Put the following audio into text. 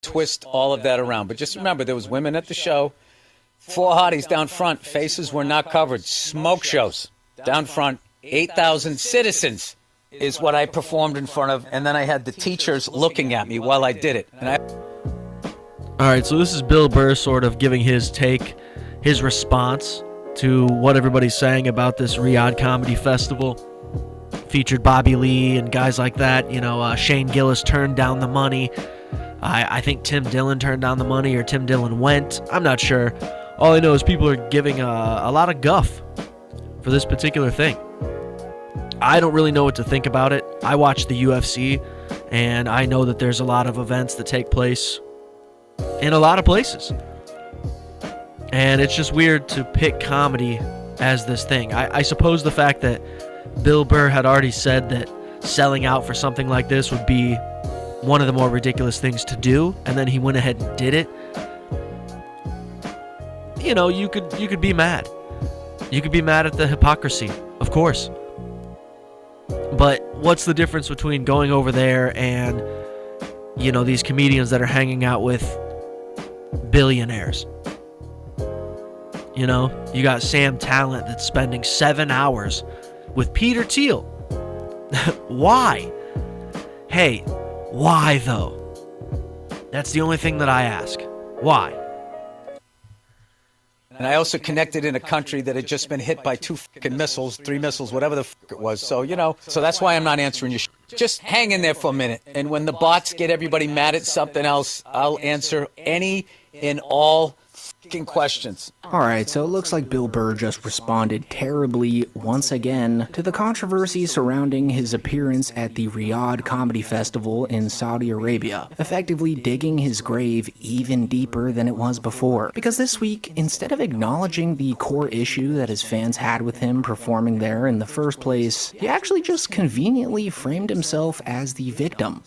twist all of that around. But just remember, there was women at the show, 4 hotties down front, faces were not covered, smoke shows down front, 8,000 citizens is what I performed in front of, and then I had the teachers looking at me while I did it. All right, so this is Bill Burr sort of giving his take, his response to what everybody's saying about this Riyadh Comedy Festival. Featured Bobby Lee and guys like that. Shane Gillis turned down the money. I think Tim Dillon turned down the money, or Tim Dillon went. I'm not sure. All I know is people are giving a lot of guff for this particular thing. I don't really know what to think about it. I watch the UFC, and I know that there's a lot of events that take place in a lot of places. And it's just weird to pick comedy as this thing. I suppose the fact that Bill Burr had already said that selling out for something like this would be one of the more ridiculous things to do, and then he went ahead and did it. You could be mad. You could be mad at the hypocrisy, of course. But what's the difference between going over there and, these comedians that are hanging out with billionaires? You got Sam Talent that's spending 7 hours with Peter Thiel. Why? Hey, why though? That's the only thing that I ask. Why? And I also connected in a country that had just been hit by 2 fucking missiles, 3 missiles, whatever the fuck it was. So, so that's why I'm not answering your Just hang in there for a minute. And when the bots get everybody mad at something else, I'll answer any and all fucking questions. Alright, so it looks like Bill Burr just responded terribly once again to the controversy surrounding his appearance at the Riyadh Comedy Festival in Saudi Arabia, effectively digging his grave even deeper than it was before. Because this week, instead of acknowledging the core issue that his fans had with him performing there in the first place, he actually just conveniently framed himself as the victim.